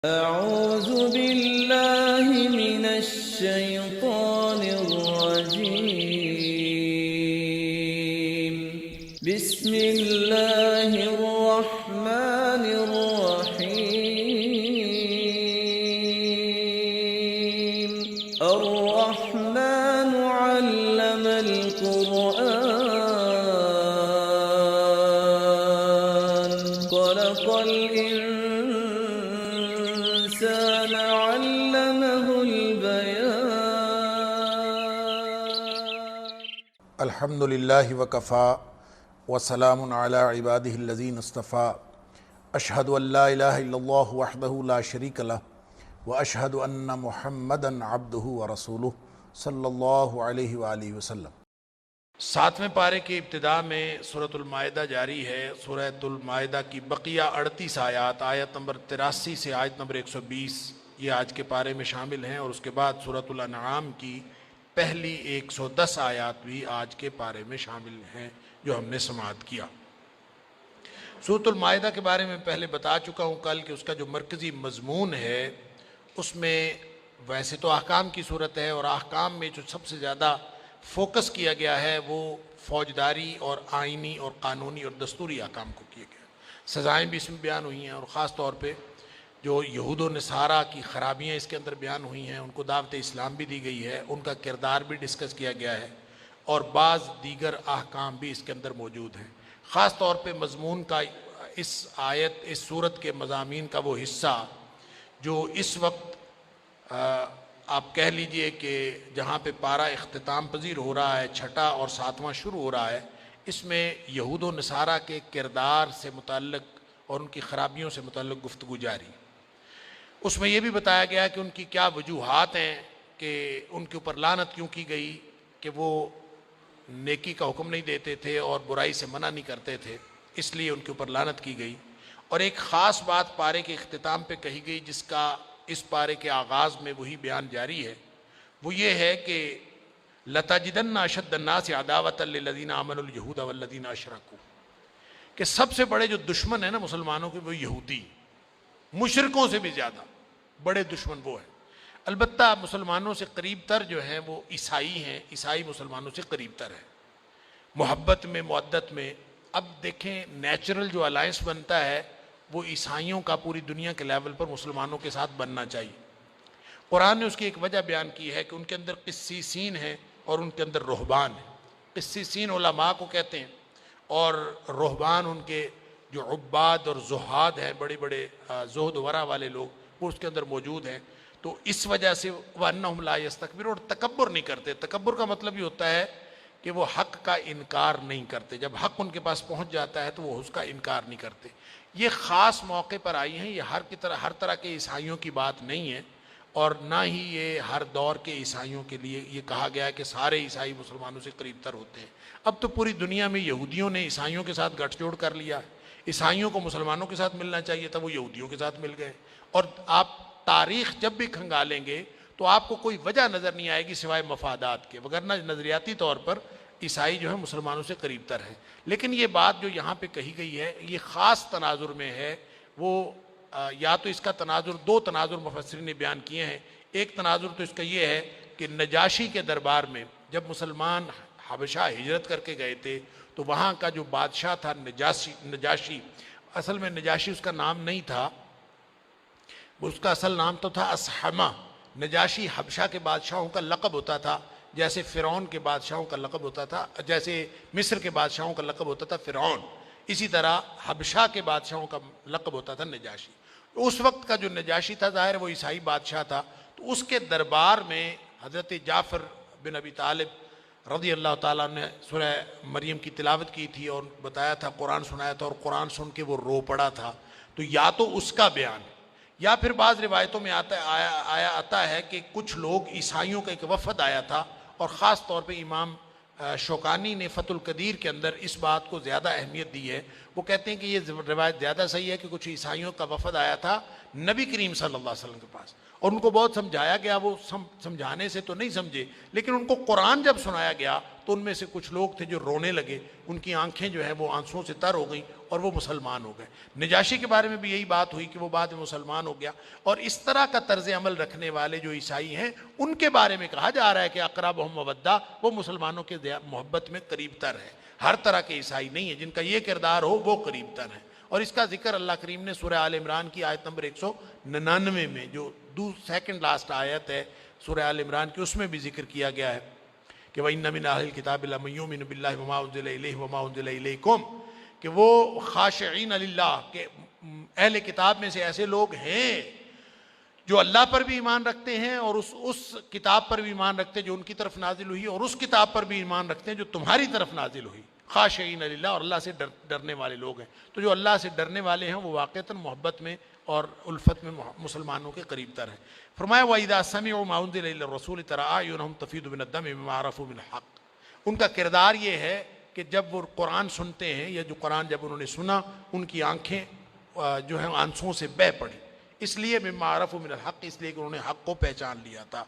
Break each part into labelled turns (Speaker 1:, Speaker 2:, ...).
Speaker 1: أعوذ بالله من الشيطان الرجيم بسم الله الرحمن الرحيم الرحمن علم القرآن خلق الإنسان علمه البيان
Speaker 2: الحمد للہ وکفا وسلام علی عبادہ الذین اصطفیٰ اشہد ان لا الہ الا اللہ وحدہ لا شریک لہ واشہد ان محمدا عبدہ ورسولہ صلی اللہ علیہ وآلہ وسلم۔ 7ویں پارے کی ابتدا میں سورۃ المائدہ جاری ہے۔ سورۃ المائدہ کی بقیہ 38 آیات، آیت نمبر 83 سے آیت نمبر 120 یہ آج کے پارے میں شامل ہیں، اور اس کے بعد سورۃ الانعام کی پہلی 110 آیات بھی آج کے پارے میں شامل ہیں جو ہم نے سماعت کیا۔ سورۃ المائدہ کے بارے میں پہلے بتا چکا ہوں کل کہ اس کا جو مرکزی مضمون ہے اس میں ویسے تو احکام کی صورت ہے، اور احکام میں جو سب سے زیادہ فوکس کیا گیا ہے وہ فوجداری اور آئینی اور قانونی اور دستوری احکام کو کیا گیا۔ سزائیں بھی اس میں بیان ہوئی ہیں، اور خاص طور پہ جو یہود و نصارہ کی خرابیاں اس کے اندر بیان ہوئی ہیں، ان کو دعوت اسلام بھی دی گئی ہے، ان کا کردار بھی ڈسکس کیا گیا ہے، اور بعض دیگر احکام بھی اس کے اندر موجود ہیں۔ خاص طور پہ مضمون کا اس آیت، اس سورت کے مضامین کا وہ حصہ جو اس وقت آپ کہہ لیجئے کہ جہاں پہ پارہ اختتام پذیر ہو رہا ہے، 6واں اور 7واں شروع ہو رہا ہے، اس میں یہود و نصارہ کے کردار سے متعلق اور ان کی خرابیوں سے متعلق گفتگو جاری۔ اس میں یہ بھی بتایا گیا کہ ان کی کیا وجوہات ہیں کہ ان کے اوپر لعنت کیوں کی گئی، کہ وہ نیکی کا حکم نہیں دیتے تھے اور برائی سے منع نہیں کرتے تھے، اس لیے ان کے اوپر لعنت کی گئی۔ اور ایک خاص بات پارے کے اختتام پہ کہی گئی جس کا اس پارے کے آغاز میں وہی بیان جاری ہے، وہ یہ ہے کہ لَتَجِدَنَّ أَشَدَّ النَّاسِ عَدَاوَةً لِلَّذِينَ آمَنُوا الْيَهُودَ وَالَّذِينَ أَشْرَكُوا، کہ سب سے بڑے جو دشمن ہیں نا مسلمانوں کے وہ یہودی، مشرکوں سے بھی زیادہ بڑے دشمن وہ ہیں۔ البتہ مسلمانوں سے قریب تر جو ہیں وہ عیسائی ہیں، عیسائی مسلمانوں سے قریب تر ہیں محبت میں، مودت میں۔ اب دیکھیں نیچرل جو الائنس بنتا ہے وہ عیسائیوں کا پوری دنیا کے لیول پر مسلمانوں کے ساتھ بننا چاہیے۔ قرآن نے اس کی ایک وجہ بیان کی ہے کہ ان کے اندر قسیسین ہیں اور ان کے اندر رہبان ہیں۔ قسیسین علماء کو کہتے ہیں، اور رہبان ان کے جو عباد اور زہاد ہیں، بڑے بڑے زہد ورع والے لوگ، وہ اس کے اندر موجود ہیں۔ تو اس وجہ سے وَأَنَّهُمْ لَا يَسْتَكْبِرُونَ، اور تکبر نہیں کرتے۔ تکبر کا مطلب یہ ہوتا ہے کہ وہ حق کا انکار نہیں کرتے، جب حق ان کے پاس پہنچ جاتا ہے تو وہ اس کا انکار نہیں کرتے۔ یہ خاص موقع پر آئی ہیں، یہ ہر طرح کے عیسائیوں کی بات نہیں ہے، اور نہ ہی یہ ہر دور کے عیسائیوں کے لیے یہ کہا گیا ہے کہ سارے عیسائی مسلمانوں سے قریب تر ہوتے ہیں۔ اب تو پوری دنیا میں یہودیوں نے عیسائیوں کے ساتھ گٹھ جوڑ کر لیا ہے۔ عیسائیوں کو مسلمانوں کے ساتھ ملنا چاہیے تھا، وہ یہودیوں کے ساتھ مل گئے۔ اور آپ تاریخ جب بھی کھنگالیں گے تو آپ کو کوئی وجہ نظر نہیں آئے گی سوائے مفادات کے، وگرنہ نظریاتی طور پر عیسائی جو ہے مسلمانوں سے قریب تر ہے۔ لیکن یہ بات جو یہاں پہ کہی گئی ہے یہ خاص تناظر میں ہے، وہ یا تو اس کا تناظر، دو تناظر مفسرین نے بیان کیے ہیں۔ ایک تناظر تو اس کا یہ ہے کہ نجاشی کے دربار میں جب مسلمان حبشہ ہجرت کر کے گئے تھے تو وہاں کا جو بادشاہ تھا نجاشی، اصل میں نجاشی اس کا نام نہیں تھا، اس کا اصل نام تو تھا اسحمہ۔ نجاشی حبشہ کے بادشاہوں کا لقب ہوتا تھا، جیسے فرعون کے بادشاہوں کا لقب ہوتا تھا، جیسے مصر کے بادشاہوں کا لقب ہوتا تھا فرعون، اسی طرح حبشہ کے بادشاہوں کا لقب ہوتا تھا نجاشی۔ اس وقت کا جو نجاشی تھا ظاہر وہ عیسائی بادشاہ تھا، تو اس کے دربار میں حضرت جعفر بن ابی طالب رضی اللہ تعالیٰ نے سورہ مریم کی تلاوت کی تھی اور بتایا تھا، قرآن سنایا تھا، اور قرآن سن کے وہ رو پڑا تھا۔ تو یا تو اس کا بیان، یا پھر بعض روایتوں میں آتا ہے کہ کچھ لوگ عیسائیوں کا ایک وفد آیا تھا، اور خاص طور پہ امام شوکانی نے فتح القدیر کے اندر اس بات کو زیادہ اہمیت دی ہے۔ وہ کہتے ہیں کہ یہ روایت زیادہ صحیح ہے کہ کچھ عیسائیوں کا وفد آیا تھا نبی کریم صلی اللہ علیہ وسلم کے پاس، اور ان کو بہت سمجھایا گیا، وہ سمجھانے سے تو نہیں سمجھے، لیکن ان کو قرآن جب سنایا گیا تو ان میں سے کچھ لوگ تھے جو رونے لگے، ان کی آنکھیں جو ہیں وہ آنسوؤں سے تر ہو گئیں اور وہ مسلمان ہو گئے۔ نجاشی کے بارے میں بھی یہی بات ہوئی کہ وہ بعد میں مسلمان ہو گیا، اور اس طرح کا طرز عمل رکھنے والے جو عیسائی ہیں ان کے بارے میں کہا جا رہا ہے کہ اقربہم مودہ، وہ مسلمانوں کے محبت میں قریب تر ہے۔ ہر طرح کے عیسائی نہیں ہے، جن کا یہ کردار ہو وہ قریب تر ہے، اور اس کا ذکر اللہ کریم نے سورہ آل عمران کی آیت نمبر 199 میں، جو سیکنڈ لاسٹ آیت ہے سورہ آل عمران کی، اس میں بھی ذکر کیا گیا ہے کہ وَإِنَّ مِنْ أَهْلِ الْكِتَابِ لَمَن يُؤْمِنُ بِاللَّهِ وَمَا أُنزِلَ إِلَيْهِ وَمَا أُنزِلَ إِلَيْكُمْ، کہ وہ خاشعین للہ، کہ اہل کتاب میں سے ایسے لوگ ہیں جو اللہ پر بھی ایمان رکھتے ہیں اور اس کتاب پر بھی ایمان رکھتے ہیں جو ان کی طرف نازل ہوئی، اور اس کتاب پر بھی ایمان رکھتے ہیں جو تمہاری طرف نازل ہوئی، خاشعین للہ، اور اللہ سے ڈرنے والے لوگ ہیں۔ تو جو اللہ سے ڈرنے والے ہیں وہ واقعتاً محبت میں اور الفت میں مسلمانوں کے قریب تر ہیں۔ فرمایا وَإِذَا سَمِعُوا مَا أُنزِلَ إِلَى الرَّسُولِ تَرَىٰ أَعْيُنَهُمْ تَفِيضُ مِنَ الدَّمْعِ مِمَّا عَرَفُوا مِنَ الْحَقِّ، ان کا کردار یہ ہے کہ جب وہ قرآن سنتے ہیں، یا جو قرآن جب انہوں نے سنا، ان کی آنکھیں جو ہیں آنسوؤں سے بہہ پڑی، اس لیے مما عرفوا من الحق، اس لیے کہ انہوں نے حق کو پہچان لیا تھا۔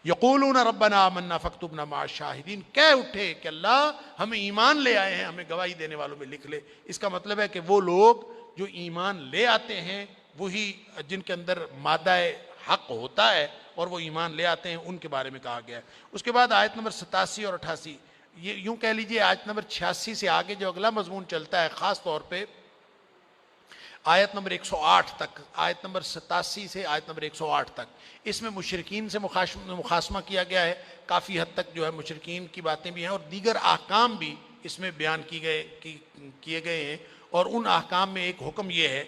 Speaker 2: یقولون ربنا آمنا فاکتبنا مع الشاہدین، کہہ اٹھے کہ اللہ ہم ایمان لے آئے ہیں، ہمیں گواہی دینے والوں میں لکھ لے۔ اس کا مطلب ہے کہ وہ لوگ جو ایمان لے آتے ہیں، وہی جن کے اندر مادہ حق ہوتا ہے اور وہ ایمان لے آتے ہیں، ان کے بارے میں کہا گیا ہے۔ اس کے بعد آیت نمبر 87 اور 88، یہ یوں کہہ لیجئے آیت نمبر 86 سے آگے جو اگلا مضمون چلتا ہے، خاص طور پہ آیت نمبر 108 تک، آیت نمبر 87 سے آیت نمبر 108 تک، اس میں مشرکین سے مخاصمہ کیا گیا ہے۔ کافی حد تک جو ہے مشرکین کی باتیں بھی ہیں، اور دیگر احکام بھی اس میں بیان کیے گئے ہیں، اور ان احکام میں ایک حکم یہ ہے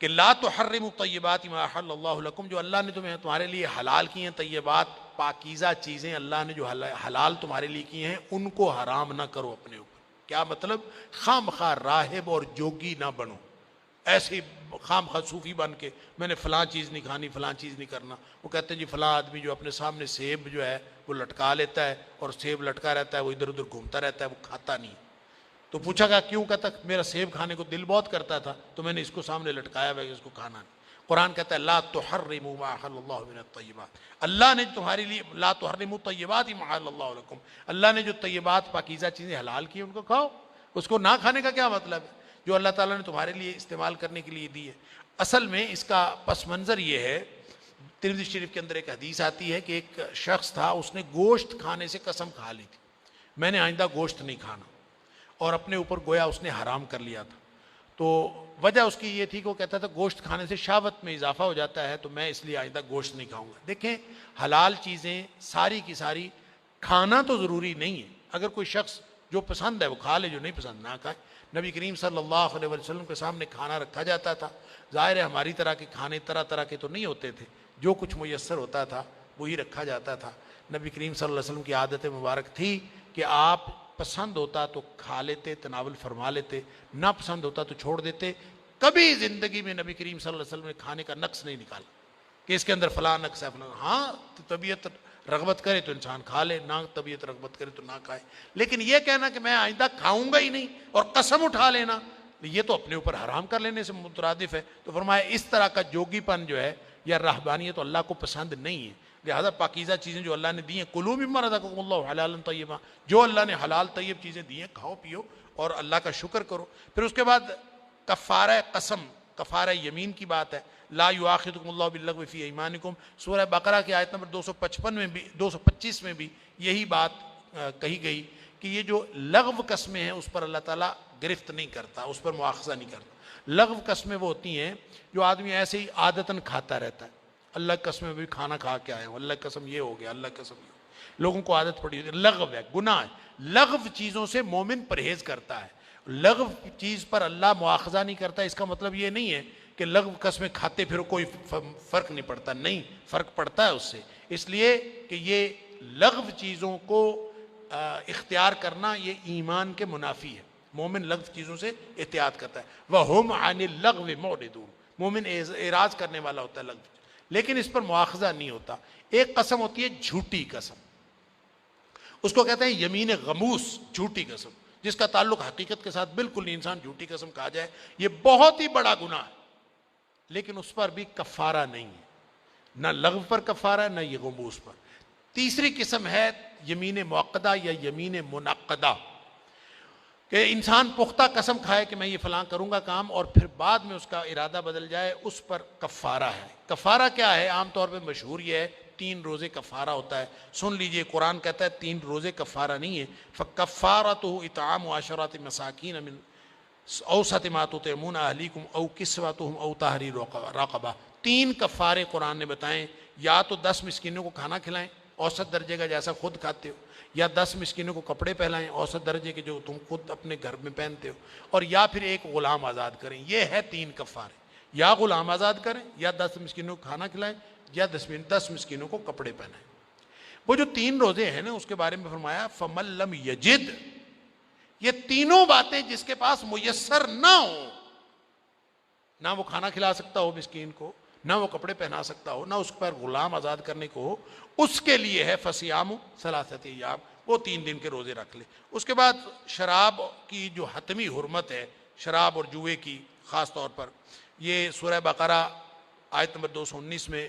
Speaker 2: کہ لا تحرموا طیبات ما احل اللہ لکم، جو اللہ نے تمہارے لیے حلال کی ہیں طیبات، پاکیزہ چیزیں اللہ نے جو حلال تمہارے لیے کی ہیں، ان کو حرام نہ کرو اپنے اوپر۔ کیا مطلب؟ خام خواہ راہب اور جوگی نہ بنو، ایسے خام خواہ صوفی بن کے میں نے فلاں چیز نہیں کھانی، فلاں چیز نہیں کرنا۔ وہ کہتے ہیں جی فلاں آدمی جو اپنے سامنے سیب جو ہے وہ لٹکا لیتا ہے، اور سیب لٹکا رہتا ہے، وہ ادھر ادھر گھومتا رہتا ہے، وہ کھاتا نہیں۔ تو پوچھا گیا کیوں؟ کہتا میرا سیب کھانے کو دل بہت کرتا تھا تو میں نے اس کو سامنے لٹکایا ہوا ہے کہ اس کو کھانا نہیں۔ قرآن کہتا ہے لا تحرموا ما احل اللہ من الطیبات، اللہ نے تمہارے لیے لا تحرموا طیبات ما احل اللہ لکم، اللہ نے جو طیبات پاکیزہ چیزیں حلال کی ہیں ان کو کھاؤ۔ اس کو نہ کھانے کا کیا مطلب ہے؟ جو اللہ تعالیٰ نے تمہارے لیے استعمال کرنے کے لیے دی ہے۔ اصل میں اس کا پس منظر یہ ہے، ترمذی شریف کے اندر ایک حدیث آتی ہے کہ ایک شخص تھا، اس نے گوشت کھانے سے قسم کھا لی تھی، میں نے آئندہ گوشت نہیں کھانا، اور اپنے اوپر گویا اس نے حرام کر لیا تھا۔ تو وجہ اس کی یہ تھی کہ وہ کہتا تھا گوشت کھانے سے شہوت میں اضافہ ہو جاتا ہے، تو میں اس لیے آئندہ گوشت نہیں کھاؤں گا۔ دیکھیں حلال چیزیں ساری کی ساری کھانا تو ضروری نہیں ہے، اگر کوئی شخص جو پسند ہے وہ کھا لے، جو نہیں پسند نہ کھائے۔ نبی کریم صلی اللہ علیہ وسلم کے سامنے کھانا رکھا جاتا تھا، ظاہر ہے ہماری طرح کے کھانے طرح طرح کے تو نہیں ہوتے تھے، جو کچھ میسر ہوتا تھا وہی رکھا جاتا تھا۔ نبی کریم صلی اللہ علیہ وسلم کی عادت مبارک تھی کہ آپ پسند ہوتا تو کھا لیتے، تناول فرما لیتے، نہ پسند ہوتا تو چھوڑ دیتے۔ کبھی زندگی میں نبی کریم صلی اللہ علیہ وسلم نے کھانے کا نقص نہیں نکالا کہ اس کے اندر فلاں نقص ہے فلاں۔ ہاں طبیعت رغبت کرے تو انسان کھا لے، نہ طبیعت رغبت کرے تو نہ کھائے، لیکن یہ کہنا کہ میں آئندہ کھاؤں گا ہی نہیں اور قسم اٹھا لینا، یہ تو اپنے اوپر حرام کر لینے سے مترادف ہے۔ تو فرمایا اس طرح کا جوگی پن جو ہے یا رہبانیت اللہ کو پسند نہیں ہے، لہذا پاکیزہ چیزیں جو اللہ نے دی ہیں، کلوا مما رزقکم اللہ حلالا طیبا، جو اللہ نے حلال طیب چیزیں دی ہیں کھاؤ پیو اور اللہ کا شکر کرو۔ پھر اس کے بعد کفارہ قسم، کفارہ یمین کی بات ہے، لا یؤاخذکم اللہ باللغو فی ایمانکم، سورہ بقرہ کی آیت نمبر 225 میں بھی یہی بات کہی گئی کہ یہ جو لغو قسمیں ہیں اس پر اللہ تعالیٰ گرفت نہیں کرتا، اس پر مؤاخذہ نہیں کرتا۔ لغو قسمیں وہ ہوتی ہیں جو آدمی ایسے ہی عادتاً کھاتا رہتا ہے، اللہ کی قسم بھی کھانا کھا کے آئے ہوں، اللہ کی قسم یہ ہو گیا، اللہ کی قسم یہ ہو گیا، لوگوں کو عادت پڑی ہوتی ہے، لغو ہے، گناہ ہے۔ لغو چیزوں سے مومن پرہیز کرتا ہے، لغو چیز پر اللہ مؤاخذہ نہیں کرتا۔ اس کا مطلب یہ نہیں ہے کہ لغو قسمیں کھاتے پھر کوئی فرق نہیں پڑتا، نہیں، فرق پڑتا ہے اس سے، اس لیے کہ یہ لغو چیزوں کو اختیار کرنا یہ ایمان کے منافی ہے۔ مومن لغو چیزوں سے احتیاط کرتا ہے، وَهُمْ عَنِ اللَّغْوِ مُعْرِضُونَ، مومن اعراض کرنے والا ہوتا ہے لغو، لیکن اس پر مؤاخذہ نہیں ہوتا۔ ایک قسم ہوتی ہے جھوٹی قسم، اس کو کہتے ہیں یمین غموس، جھوٹی قسم، جس کا تعلق حقیقت کے ساتھ بالکل نہیں، انسان جھوٹی قسم کھا جائے یہ بہت ہی بڑا گناہ ہے،
Speaker 3: لیکن اس پر بھی کفارہ نہیں ہے، نہ لغو پر کفارہ ہے، نہ یہ غموس پر۔ تیسری قسم ہے یمین معقدہ یا یمین منعقدہ، کہ انسان پختہ قسم کھائے کہ میں یہ فلاں کروں گا کام، اور پھر بعد میں اس کا ارادہ بدل جائے، اس پر کفارہ ہے۔ کفارہ کیا ہے؟ عام طور پہ مشہور یہ ہے 3 روزے کفارہ ہوتا ہے۔ سن لیجئے، قرآن کہتا ہے 3 روزے کفارہ نہیں ہے۔ فَكَفَّارَتُهُ إِطْعَامُ 10 مَسَاكِينَ مِنْ أَوْسَطِ مَا تُطْعِمُونَ أَهْلِيكُمْ أَوْ كِسْوَتُهُمْ أَوْ تَحْرِيرُ رَقَبَةٍ۔ 3 کفارے قرآن نے بتائیں، یا تو 10 مسکینوں کو کھانا کھلائیں اوسط درجے کا جیسا خود کھاتے ہو، یا 10 مسکینوں کو کپڑے پہنائیں اوسط درجے کے جو تم خود اپنے گھر میں پہنتے ہو، اور یا پھر ایک غلام آزاد کریں۔ یہ ہے 3 کفارے، یا غلام آزاد کریں، یا 10 مسکینوں کو کھانا کھلائیں، یا 10 مسکینوں کو کپڑے پہنائیں۔ وہ جو 3 روزے ہیں نا، اس کے بارے میں فرمایا فَمَن لَّمْ يَجِدْ، یہ تینوں باتیں جس کے پاس میسر نہ ہوں، نہ وہ کھانا کھلا سکتا ہو مسکین کو، نہ وہ کپڑے پہنا سکتا ہو، نہ اس پر غلام آزاد کرنے کو ہو، اس کے لیے ہے فصیام 3 ایام، وہ 3 دن کے روزے رکھ لے۔ اس کے بعد شراب کی جو حتمی حرمت ہے، شراب اور جوئے کی خاص طور پر، یہ سورہ بقرہ آیت نمبر 219 میں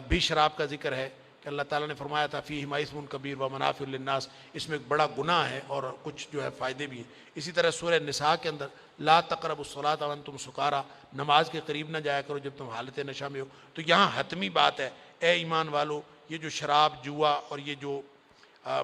Speaker 3: بھی شراب کا ذکر ہے کہ اللہ تعالیٰ نے فرمایا تھا فیہما اسم کبیر و منافع للناس، اس میں ایک بڑا گناہ ہے اور کچھ جو ہے فائدے بھی ہیں۔ اسی طرح سورہ نساء کے اندر لا تقربوا الصلاۃ وانتم سکارا، نماز کے قریب نہ جایا کرو جب تم حالت نشہ میں ہو۔ تو یہاں حتمی بات ہے، اے ایمان والو، یہ جو شراب، جوا اور یہ جو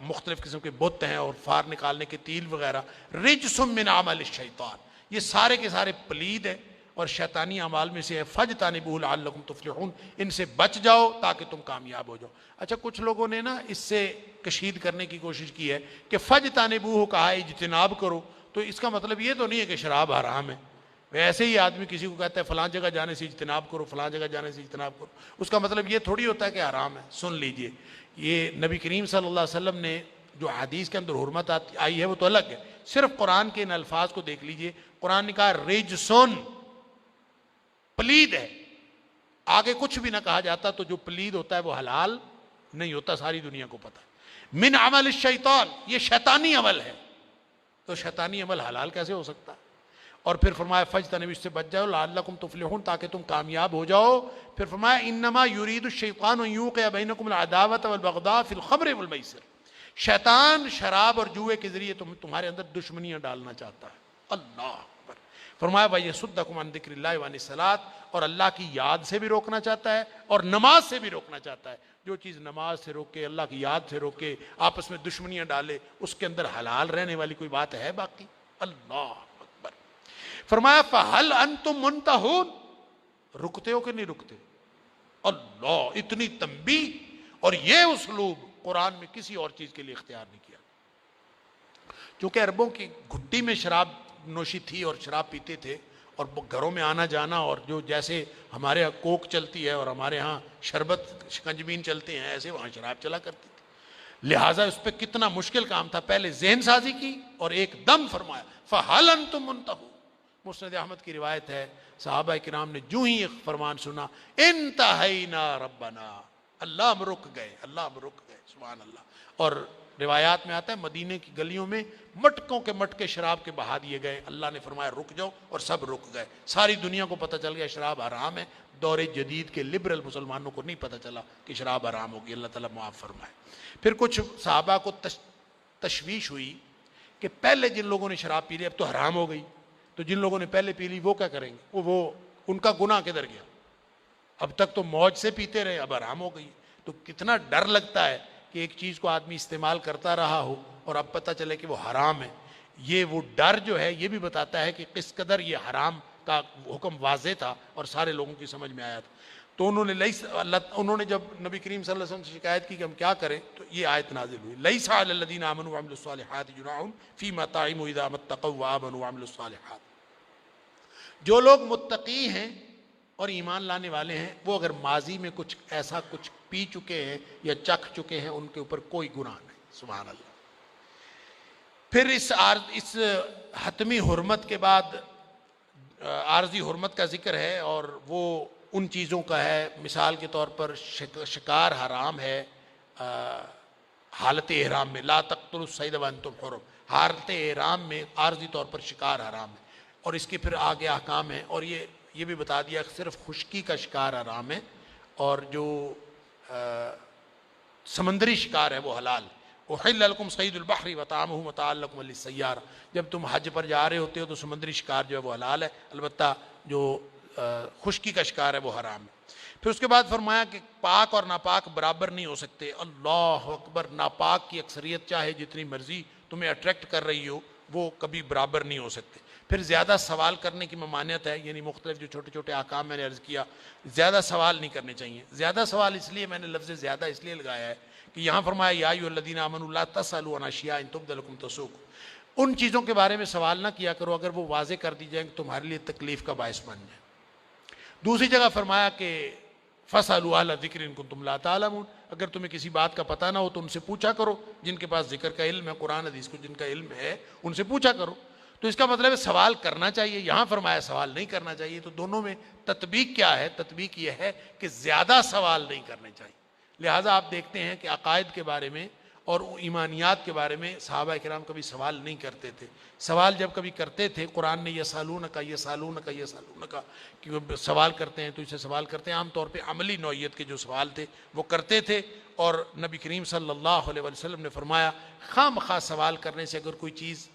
Speaker 3: مختلف قسم کے بت ہیں اور فار نکالنے کے تیل وغیرہ، رجس من عمل الشیطان، یہ سارے کے سارے پلید ہیں اور شیطانی اعمال میں سے ہے۔ فَاجْتَنِبُوهُ لَعَلَّكُمْ تُفْلِحُونَ، ان سے بچ جاؤ تاکہ تم کامیاب ہو جاؤ۔ اچھا، کچھ لوگوں نے نا اس سے کشید کرنے کی کوشش کی ہے کہ فَاجْتَنِبُوهُ کہا ہے اجتناب کرو، تو اس کا مطلب یہ تو نہیں ہے کہ شراب حرام ہے۔ ویسے ہی آدمی کسی کو کہتا ہے فلاں جگہ جانے سے اجتناب کرو، فلاں جگہ جانے سے اجتناب کرو، اس کا مطلب یہ تھوڑی ہوتا ہے کہ حرام ہے۔ سن لیجئے، یہ نبی کریم صلی اللہ علیہ وسلم نے جو حدیث کے اندر حرمت آئی ہے وہ تو الگ ہے، صرف قرآن کے ان الفاظ کو دیکھ لیجئے۔ قرآن نے کہا رجسن، پلید ہے، آگے کچھ بھی نہ کہا جاتا، تو جو پلید ہوتا ہے وہ حلال نہیں ہوتا، ساری دنیا کو پتہ ہے۔ من عمل الشیطان، یہ شیطانی عمل ہے، تو شیطانی عمل حلال کیسے ہو سکتا؟ اور پھر فرمایا فجتنبوا، اس سے بچ جاؤ، لعلکم تفلحون، تاکہ تم کامیاب ہو جاؤ۔ پھر فرمایا انما یرید الشیطان ان یوقع بینکم العداوۃ والبغضاء فی الخمر والمیسر، شیطان شراب اور جوئے کے ذریعے تمہارے اندر دشمنیاں ڈالنا چاہتا ہے۔ اللہ اکبر۔ فرمایا وَيَصُدَّكُمْ عَنْ ذِكْرِ اللَّهِ وَعَنِ الصَّلَاةِ، اور اللہ کی یاد سے بھی روکنا چاہتا ہے اور نماز سے بھی روکنا چاہتا ہے۔ جو چیز نماز سے روکے، اللہ کی یاد سے روکے، آپس میں دشمنیاں ڈالے، اس کے اندر حلال رہنے والی کوئی بات ہے باقی؟ اللہ اکبر۔ فرمایا فَهَلْ أَنْتُمْ مُنْتَهُونَ، رکتے ہو کہ نہیں رکتے؟ اللہ، اتنی تنبیہ، اور یہ اسلوب قرآن میں کسی اور چیز کے لیے اختیار نہیں کیا۔ چونکہ عربوں کی گھٹی میں شراب نوشی تھی اور شراب پیتے تھے، اور گھروں میں آنا جانا، اور جو جیسے ہمارے ہاں کوک چلتی ہے اور ہمارے ہاں شربت شکنجبین چلتے ہیں، ایسے وہاں شراب چلا کرتی تھی، لہٰذا اس پہ کتنا مشکل کام تھا۔ پہلے ذہن سازی کی اور ایک دم فرمایا فَهَلْ أَنْتُمْ مُنْتَهُونَ۔ مسند احمد کی روایت ہے، صحابہ کرام نے جو ہی ایک فرمان سنا، انتہینا ربنا، اللہ ہم رک گئے، اللہ ہم رک گئے، سبحان اللہ۔ اور روایات میں آتا ہے مدینے کی گلیوں میں مٹکوں کے مٹکے شراب کے بہا دیے گئے، اللہ نے فرمایا رک جاؤ، اور سب رک گئے۔ ساری دنیا کو پتہ چل گیا شراب حرام ہے، دور جدید کے لبرل مسلمانوں کو نہیں پتہ چلا کہ شراب حرام ہوگی، اللہ تعالیٰ معاف فرمائے۔ پھر کچھ صحابہ کو تشویش ہوئی کہ پہلے جن لوگوں نے شراب پی لی اب تو حرام ہو گئی، تو جن لوگوں نے پہلے پی لی وہ کیا کریں گے؟ وہ ان کا گناہ کدھر گیا؟ اب تک تو موج سے پیتے رہے، اب حرام ہو گئی۔ تو کتنا ڈر لگتا ہے کہ ایک چیز کو آدمی استعمال کرتا رہا ہو اور اب پتہ چلے کہ وہ حرام ہے۔ یہ وہ ڈر جو ہے یہ بھی بتاتا ہے کہ کس قدر یہ حرام کا حکم واضح تھا اور سارے لوگوں کی سمجھ میں آیا تھا۔ تو انہوں نے جب نبی کریم صلی اللہ علیہ وسلم سے شکایت کی کہ ہم کیا کریں، تو یہ آیت نازل ہوئی لیس علی الذین آمنوا وعملوا الصالحات جناح فیما طعموا اذا ما اتقوا وآمنوا وعملوا الصالحات۔ جو لوگ متقی ہیں اور ایمان لانے والے ہیں، وہ اگر ماضی میں کچھ ایسا کچھ پی چکے ہیں یا چکھ چکے ہیں، ان کے اوپر کوئی گناہ نہیں، سبحان اللہ۔ پھر اس حتمی حرمت کے بعد عارضی حرمت کا ذکر ہے، اور وہ ان چیزوں کا ہے، مثال کے طور پر شکار حرام ہے حالت احرام میں، لا تقتلوا الصید وانتم حرم، حالت احرام میں عارضی طور پر شکار حرام ہے، اور اس کے پھر آگے احکام ہیں، اور یہ بھی بتا دیا کہ صرف خشکی کا شکار حرام ہے اور جو سمندری شکار ہے وہ حلال. احل لکم صید البحر وطعامہ متاعا لکم وللسیارہ. جب تم حج پر جا رہے ہوتے ہو تو سمندری شکار جو ہے وہ حلال ہے، البتہ جو خشکی کا شکار ہے وہ حرام ہے. پھر اس کے بعد فرمایا کہ پاک اور ناپاک برابر نہیں ہو سکتے. اللہ اکبر. ناپاک کی اکثریت چاہے جتنی مرضی تمہیں اٹریکٹ کر رہی ہو وہ کبھی برابر نہیں ہو سکتے. پھر زیادہ سوال کرنے کی ممانعت ہے، یعنی مختلف جو چھوٹے چھوٹے احکام میں نے عرض کیا، زیادہ سوال نہیں کرنے چاہیے. زیادہ سوال اس لیے میں نے لفظ زیادہ اس لیے لگایا ہے کہ یہاں فرمایا یا ایھا الذین آمنوا لا تسألوا عن اشیاء ان تبد لکم تسؤکم. ان چیزوں کے بارے میں سوال نہ کیا کرو اگر وہ واضح کر دی جائیں کہ تمہارے لیے تکلیف کا باعث بن جائے. دوسری جگہ فرمایا کہ فاسألوا اہل الذکر ان کنتم لا تعلمون. اگر تمہیں کسی بات کا پتہ نہ ہو تو ان سے پوچھا کرو جن کے پاس ذکر کا علم ہے، قرآن حدیث کو جن کا علم ہے ان سے پوچھا کرو. تو اس کا مطلب ہے سوال کرنا چاہیے. یہاں فرمایا سوال نہیں کرنا چاہیے. تو دونوں میں تطبیق کیا ہے؟ تطبیق یہ ہے کہ زیادہ سوال نہیں کرنے چاہیے. لہٰذا آپ دیکھتے ہیں کہ عقائد کے بارے میں اور ایمانیات کے بارے میں صحابہ کرام کبھی سوال نہیں کرتے تھے. سوال جب کبھی کرتے تھے قرآن نے یسالونک کہ سوال کرتے ہیں تو اسے سوال کرتے ہیں. عام طور پہ عملی نوعیت کے جو سوال تھے وہ کرتے تھے. اور نبی کریم صلی اللہ علیہ وسلم نے فرمایا خواہ مخواہ سوال کرنے سے اگر کوئی چیز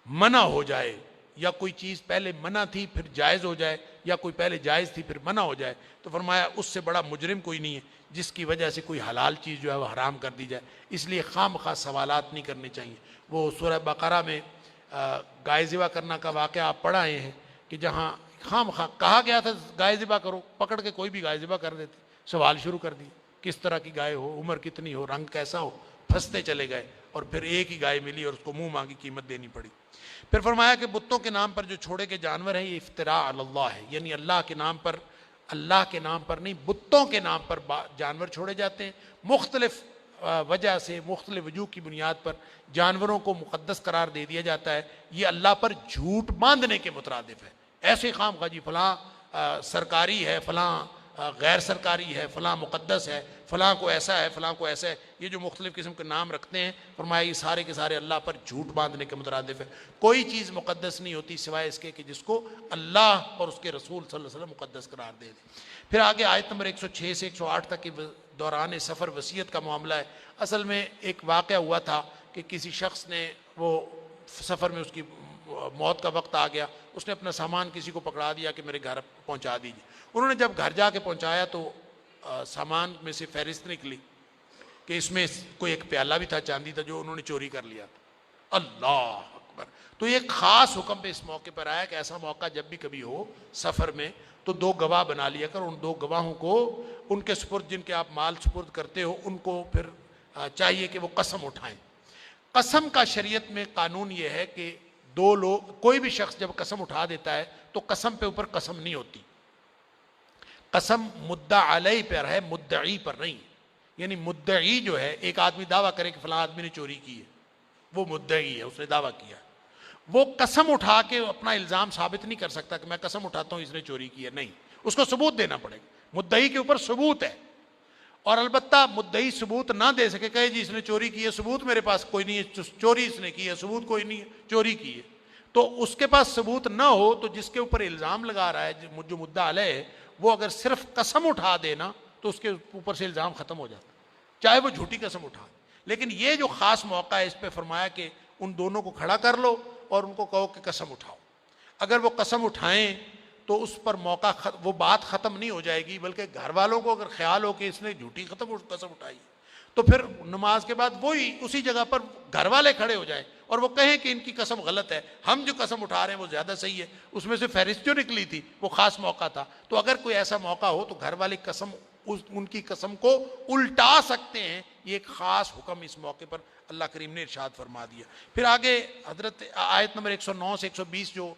Speaker 3: منع ہو جائے یا کوئی چیز پہلے منع تھی پھر جائز ہو جائے یا کوئی پہلے جائز تھی پھر منع ہو جائے تو فرمایا اس سے بڑا مجرم کوئی نہیں ہے جس کی وجہ سے کوئی حلال چیز جو ہے وہ حرام کر دی جائے. اس لیے خواہ مخواہ سوالات نہیں کرنے چاہیے. وہ سورہ بقرہ میں گائے ذبح کرنا کا واقعہ آپ پڑھ آئے ہیں کہ جہاں خواہ مخواہ کہا گیا تھا گائے ذبح کرو، پکڑ کے کوئی بھی گائے ذبح کر دیتے. سوال شروع کر دی کس طرح کی گائے ہو، عمر کتنی ہو، رنگ کیسا ہو. پھنستے چلے گئے اور پھر ایک ہی گائے ملی اور اس کو منہ مانگی قیمت دینی پڑی. پھر فرمایا کہ بتوں کے نام پر جو چھوڑے کے جانور ہیں یہ افتراء علی اللہ ہے. یعنی اللہ کے نام پر نہیں بتوں کے نام پر جانور چھوڑے جاتے ہیں. مختلف وجہ سے مختلف وجوہ کی بنیاد پر جانوروں کو مقدس قرار دے دیا جاتا ہے. یہ اللہ پر جھوٹ باندھنے کے مترادف ہے. ایسے خام خواہ جی فلاں سرکاری ہے، فلاں غیر سرکاری ہے، فلاں مقدس ہے، فلاں کو ایسا ہے، فلاں کو ایسا ہے. یہ جو مختلف قسم کے نام رکھتے ہیں فرمایا یہ سارے کے سارے اللہ پر جھوٹ باندھنے کے مترادف ہے. کوئی چیز مقدس نہیں ہوتی سوائے اس کے کہ جس کو اللہ اور اس کے رسول صلی اللہ علیہ وسلم مقدس قرار دے دیں. پھر آگے آیت نمبر 106 سے 108 تک کے دوران سفر وصیت کا معاملہ ہے. اصل میں ایک واقعہ ہوا تھا کہ کسی شخص نے وہ سفر میں اس کی موت کا وقت آ گیا، اس نے اپنا سامان کسی کو پکڑا دیا کہ میرے گھر پہنچا دیجیے. انہوں نے جب گھر جا کے پہنچایا تو سامان میں سے فہرست نکلی کہ اس میں کوئی ایک پیالہ بھی تھا چاندی تھا جو انہوں نے چوری کر لیا تھا. اللہ اکبر. تو ایک خاص حکم پہ اس موقع پر آیا کہ ایسا موقع جب بھی کبھی ہو سفر میں تو 2 گواہ بنا لیا کر. ان 2 گواہوں کو ان کے سپرد جن کے آپ مال سپرد کرتے ہو ان کو پھر چاہیے کہ وہ قسم اٹھائیں. قسم کا شریعت میں قانون یہ ہے کہ 2 لوگ کوئی بھی شخص جب قسم اٹھا دیتا ہے تو قسم پہ اوپر قسم نہیں ہوتی. قسم مدعا علیہ پر ہے، مدعی پر نہیں. یعنی مدعی جو ہے ایک آدمی دعویٰ کرے کہ فلاں آدمی نے چوری کی ہے، وہ مدعی ہے، اس نے دعویٰ کیا. وہ قسم اٹھا کے اپنا الزام ثابت نہیں کر سکتا کہ میں قسم اٹھاتا ہوں اس نے چوری کی ہے. نہیں، اس کو ثبوت دینا پڑے گا. مدعی کے اوپر ثبوت ہے. اور البتہ مدعی ثبوت نہ دے سکے، کہے جی اس نے چوری کی ہے، ثبوت میرے پاس کوئی نہیں ہے، چوری اس نے کی ہے، ثبوت کوئی نہیں ہے، چوری کی ہے. تو اس کے پاس ثبوت نہ ہو تو جس کے اوپر الزام لگا رہا ہے جو مدعا علیہ ہے وہ اگر صرف قسم اٹھا دینا تو اس کے اوپر سے الزام ختم ہو جاتا، چاہے وہ جھوٹی قسم اٹھا. لیکن یہ جو خاص موقع ہے اس پہ فرمایا کہ ان دونوں کو کھڑا کر لو اور ان کو کہو کہ قسم اٹھاؤ. اگر وہ قسم اٹھائیں تو اس پر موقع وہ بات ختم نہیں ہو جائے گی، بلکہ گھر والوں کو اگر خیال ہو کہ اس نے جھوٹی قسم اٹھائی تو پھر نماز کے بعد وہی اسی جگہ پر گھر والے کھڑے ہو جائیں اور وہ کہیں کہ ان کی قسم غلط ہے، ہم جو قسم اٹھا رہے ہیں وہ زیادہ صحیح ہے. اس میں سے فہرست جو نکلی تھی وہ خاص موقع تھا. تو اگر کوئی ایسا موقع ہو تو گھر والے قسم ان کی قسم کو الٹا سکتے ہیں. یہ ایک خاص حکم اس موقع پر اللہ کریم نے ارشاد فرما دیا. پھر آگے حضرت آیت نمبر 109 سے 120 جو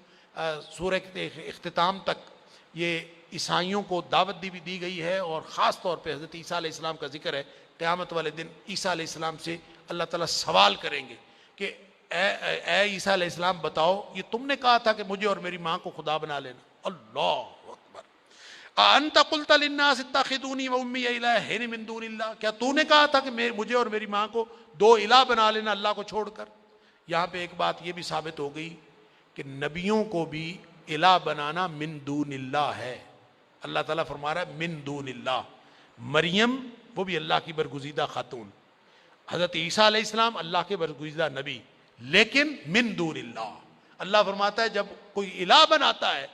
Speaker 3: سورہ اختتام تک یہ عیسائیوں کو دعوت دی گئی ہے اور خاص طور پہ حضرت عیسیٰ علیہ السلام کا ذکر ہے. قیامت والے دن عیسیٰ علیہ السلام سے اللہ تعالیٰ سوال کریں گے کہ اے عیسیٰ علیہ السلام بتاؤ یہ تم نے کہا تھا کہ مجھے اور میری ماں کو خدا بنا لینا. اللہ اکبر. انت قلت للناس اتخذونی وامی الہین من دون اللہ. کیا تو نے کہا تھا کہ مجھے اور میری ماں کو 2 الہ بنا لینا اللہ کو چھوڑ کر. یہاں پہ ایک بات یہ بھی ثابت ہو گئی کہ نبیوں کو بھی الہ بنانا من دون اللہ ہے۔ اللہ تعالیٰ فرما رہا ہے من دون اللہ، مریم وہ بھی اللہ کی برگزیدہ خاتون، حضرت عیسیٰ علیہ السلام اللہ کے برگزیدہ نبی، لیکن من دون اللہ۔ اللہ فرماتا ہے جب کوئی الہ بناتا ہے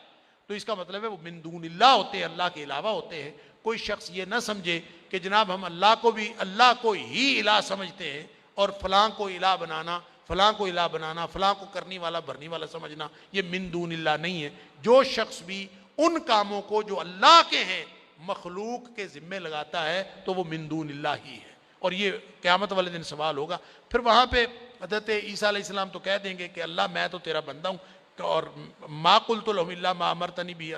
Speaker 3: تو اس کا مطلب ہے وہ من دون اللہ ہوتے ہیں، اللہ کے علاوہ ہوتے ہیں۔ کوئی شخص یہ نہ سمجھے کہ جناب ہم اللہ کو ہی الہ سمجھتے ہیں اور فلاں کو الہ بنانا، فلاں کو کرنی والا بھرنی والا سمجھنا، یہ من دون اللہ نہیں ہے۔ جو شخص بھی ان کاموں کو جو اللہ کے ہیں مخلوق کے ذمے لگاتا ہے تو وہ من دون اللہ ہی ہے، اور یہ قیامت والے دن سوال ہوگا۔ پھر وہاں پہ حضرت عیسیٰ علیہ السلام تو کہہ دیں گے کہ اللہ میں تو تیرا بندہ ہوں، اور ما قلت لهم الا ما امرتنی به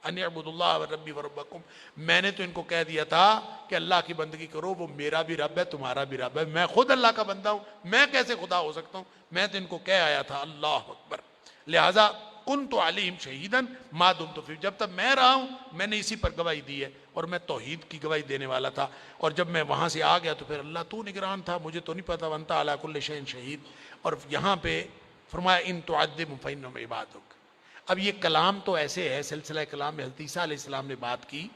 Speaker 3: ان اعبدوا اللہ ربی وربکم، میں نے تو ان کو کہہ دیا تھا کہ اللہ کی بندگی کرو، وہ میرا بھی رب ہے تمہارا بھی رب ہے، میں خود اللہ کا بندہ ہوں، میں کیسے خدا ہو سکتا ہوں؟ میں تو ان کو کہہ آیا تھا۔ اللہ اکبر۔ لہٰذا کنت علیہم شہیدا ما دمت فیہم، جب تک میں رہا ہوں میں نے اسی پر گواہی دی ہے، اور میں توحید کی گواہی دینے والا تھا، اور جب میں وہاں سے آ گیا تو پھر اللہ تو نگران تھا، مجھے تو نہیں پتا، وانت علی کل شیء شہید۔ اور یہاں پہ فرمایا ان تعذبهم فانهم عبادک۔ اب یہ کلام تو ایسے ہے، سلسلہ کلام میں حضرت عیسیٰ علیہ السلام نے بات کی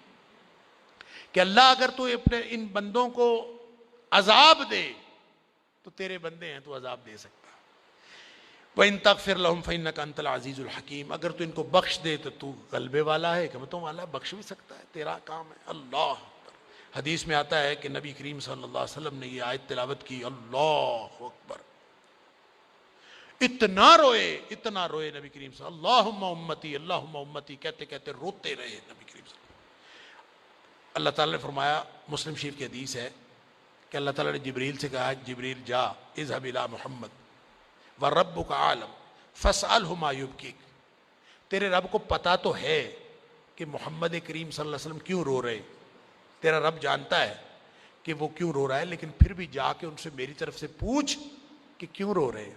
Speaker 3: کہ اللہ اگر تو اپنے ان بندوں کو عذاب دے تو تیرے بندے ہیں، تو عذاب دے سکتا۔ وَإِن تَغْفِرْ لَهُمْ فَإِنَّكَ أَنْتَ الْعَزِيزُ الْحَكِيمُ، اگر تو ان کو بخش دے تو تو غلبے والا ہے، حکمتوں والا، بخش بھی سکتا ہے، تیرا کام ہے۔ اللہ اکبر۔ حدیث میں آتا ہے کہ نبی کریم صلی اللہ علیہ وسلم نے یہ آیت تلاوت کی، اللہ اکبر، اتنا روئے نبی کریم صلی اللہم امتی کہتے کہتے روتے رہے نبی کریم صلی اللہ علیہ وسلم۔ اللہ تعالیٰ نے فرمایا، مسلم شریف کی حدیث ہے کہ اللہ تعالیٰ نے جبریل سے کہا، جبریل جا اذهب الى محمد وَرَبُّكَ عَالَمْ فَاسْأَلْهُ مَا يُبْكِيكَ، تیرے رب کو پتا تو ہے کہ محمد کریم صلی اللہ علیہ وسلم کیوں رو رہے، تیرا رب جانتا ہے کہ وہ کیوں رو رہا ہے، لیکن پھر بھی جا کے ان سے میری طرف سے پوچھ کہ کیوں رو رہے۔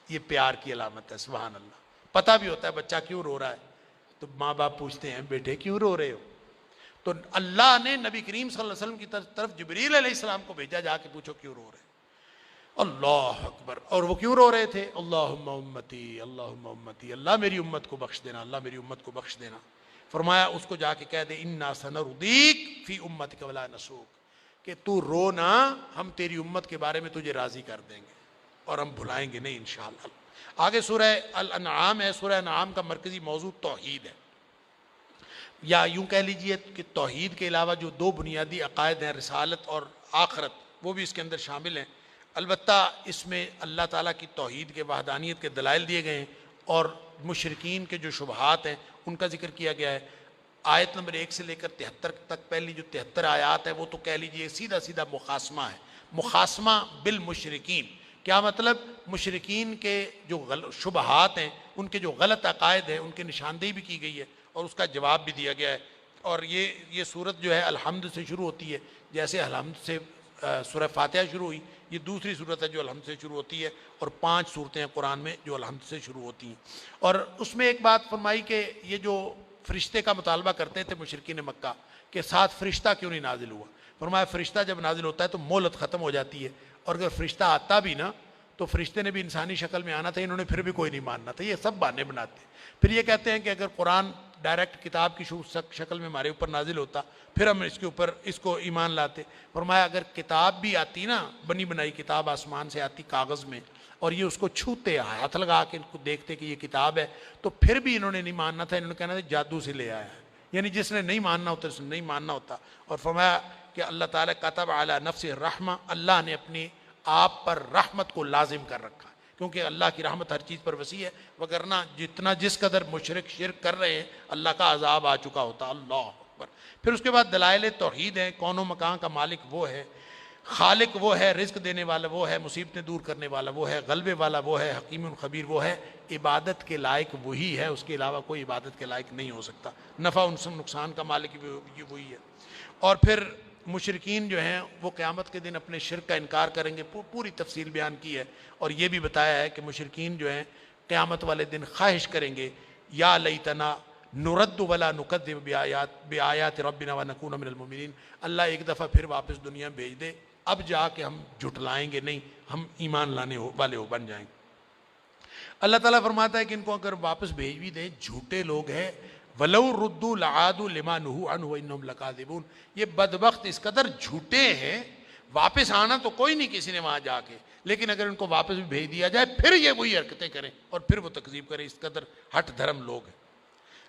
Speaker 3: یہ پیار کی علامت ہے، سبحان اللہ۔ پتہ بھی ہوتا ہے بچہ کیوں رو رہا ہے تو ماں باپ پوچھتے ہیں بیٹے کیوں رو رہے ہو، تو اللہ نے نبی کریم صلی اللہ علیہ وسلم کی طرف جبریل علیہ السلام کو بھیجا، جا کے پوچھو کیوں رو رہے۔ اللہ اکبر۔ اور وہ کیوں رو رہے تھے؟ اللہم امتی اللہم امتی، اللہ میری امت کو بخش دینا، اللہ میری امت کو بخش دینا۔ فرمایا اس کو جا کے کہہ دے انا سنردیک فی امتک ولا نسوک، کہ تو رو نا، ہم تیری امت کے بارے میں تجھے راضی کر دیں گے اور ہم بھلائیں گے نہیں انشاءاللہ۔ آگے سورہ الانعام ہے، سورہ انعام کا مرکزی موضوع توحید ہے، یا یوں کہہ لیجئے کہ توحید کے علاوہ جو دو بنیادی عقائد ہیں، رسالت اور آخرت، وہ بھی اس کے اندر شامل ہیں۔ البتہ اس میں اللہ تعالیٰ کی توحید کے وحدانیت کے دلائل دیے گئے ہیں، اور مشرکین کے جو شبہات ہیں ان کا ذکر کیا گیا ہے۔ آیت نمبر 1 سے لے کر 73 تک پہلی جو 73 آیات ہے وہ تو کہہ لیجئے سیدھا سیدھا مخاصمہ ہے، مخاصمہ بالمشرکین۔ کیا مطلب؟ مشرکین کے جو شبہات ہیں، ان کے جو غلط عقائد ہیں، ان کی نشاندہی بھی کی گئی ہے اور اس کا جواب بھی دیا گیا ہے۔ اور یہ صورت جو ہے الحمد سے شروع ہوتی ہے، جیسے الحمد سے سورہ فاتحہ شروع ہوئی، یہ دوسری صورت ہے جو الحمد سے شروع ہوتی ہے، اور 5 صورتیں ہیں قرآن میں جو الحمد سے شروع ہوتی ہیں۔ اور اس میں ایک بات فرمائی کہ یہ جو فرشتے کا مطالبہ کرتے تھے مشرکین مکہ کہ ساتھ فرشتہ کیوں نہیں نازل ہوا، فرمایا فرشتہ جب نازل ہوتا ہے تو مہلت ختم ہو جاتی ہے، اور اگر فرشتہ آتا بھی نا تو فرشتے نے بھی انسانی شکل میں آنا تھا، انہوں نے پھر بھی کوئی نہیں ماننا تھا، یہ سب بہانے بناتے ہیں۔ پھر یہ کہتے ہیں کہ اگر قرآن ڈائریکٹ کتاب کی شکل میں ہمارے اوپر نازل ہوتا پھر ہم اس کو ایمان لاتے۔ فرمایا اگر کتاب بھی آتی نا، بنی بنائی کتاب آسمان سے آتی کاغذ میں، اور یہ اس کو چھوتے ہاتھ لگا کے ان کو دیکھتے کہ یہ کتاب ہے، تو پھر بھی انہوں نے نہیں ماننا تھا، انہوں نے کہنا تھا جادو سے لے آیا ہے، یعنی جس نے نہیں ماننا ہوتا اس نے نہیں ماننا ہوتا۔ اور فرمایا کہ اللہ تعالیٰ کتب علی نفس الرحمہ، اللہ نے اپنی آپ پر رحمت کو لازم کر رکھا، کیونکہ اللہ کی رحمت ہر چیز پر وسیع ہے، وگرنہ جس قدر مشرک شرک کر رہے ہیں اللہ کا عذاب آ چکا ہوتا۔ اللہ اکبر۔ پھر اس کے بعد دلائل توحید ہیں، کون و مکان کا مالک وہ ہے، خالق وہ ہے، رزق دینے والا وہ ہے، مصیبتیں دور کرنے والا وہ ہے، غلبے والا وہ ہے، حکیم خبیر وہ ہے، عبادت کے لائق وہی ہے، اس کے علاوہ کوئی عبادت کے لائق نہیں ہو سکتا، نفع نقصان کا مالک بھی وہی ہے۔ اور پھر مشرکین جو ہیں وہ قیامت کے دن اپنے شرک کا انکار کریں گے، پوری تفصیل بیان کی ہے، اور یہ بھی بتایا ہے کہ مشرکین جو ہیں قیامت والے دن خواہش کریں گے یا لیتنا نرد ولا نکذب بآیات ربنا ونکون من المؤمنین، اللہ ایک دفعہ پھر واپس دنیا میں بھیج دے، اب جا کے ہم جھٹلائیں گے نہیں، ہم ایمان لانے والے بن جائیں گے۔ اللہ تعالیٰ فرماتا ہے کہ ان کو اگر واپس بھیج بھی دیں، جھوٹے لوگ ہیں، وَلَوْ رُدُّوا لَعَادُوا لِمَا نُهُوا عَنْهُ وَإِنَّهُمْ لَكَاذِبُونَ، یہ بدبخت اس قدر جھوٹے ہیں، واپس آنا تو کوئی نہیں کسی نے وہاں جا کے، لیکن اگر ان کو واپس بھی بھیج دیا جائے پھر یہ وہی حرکتیں کریں اور پھر وہ تکذیب کریں، اس قدر ہٹ دھرم لوگ ہیں۔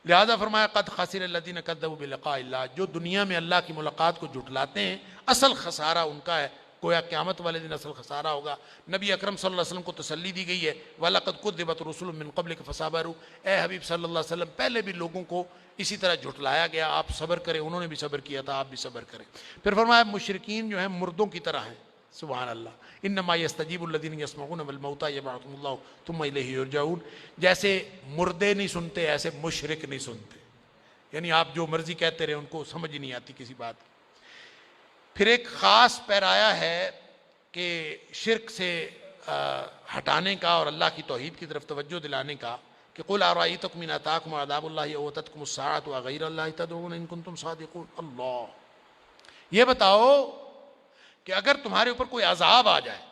Speaker 3: لہذا فرمایا قد خسر الذین کذبوا بلقاء اللہ، جو دنیا میں اللہ کی ملاقات کو جھٹلاتے ہیں اصل خسارہ ان کا ہے، گویا قیامت والے دن اصل خسارہ ہوگا۔ نبی اکرم صلی اللہ علیہ وسلم کو تسلی دی گئی ہے وَلَقَدْ كُذِّبَتْ رُسُلٌ مِّن قَبْلِكَ فَصَبَرُوا، اے حبیب صلی اللہ علیہ وسلم پہلے بھی لوگوں کو اسی طرح جھٹلایا گیا، آپ صبر کریں، انہوں نے بھی صبر کیا تھا، آپ بھی صبر کریں۔ پھر فرمایا مشرکین جو ہیں مردوں کی طرح ہیں، سبحان اللہ، انما یستجیب الذین یسمعون والموتى یبعثهم اللہ ثم الیہ یرجعون، جیسے مردے نہیں سنتے ایسے مشرک نہیں سنتے، یعنی آپ جو مرضی کہتے رہے ان کو سمجھ ہی نہیں آتی کسی بات کی۔ پھر ایک خاص پیرایا ہے کہ شرک سے ہٹانے کا اور اللہ کی توحید کی طرف توجہ دلانے کا، کہ قُلْ أَرَأَيْتَكُمْ إِنْ أَتَاكُمْ عَذَابُ اللَّهِ أَوْ أَتَتْكُمُ السَّاعَةُ أَغَيْرَ اللَّهِ تَدْعُونَ إِن كُنتُمْ صَادِقِينَ، اللہ یہ بتاؤ کہ اگر تمہارے اوپر کوئی عذاب آ جائے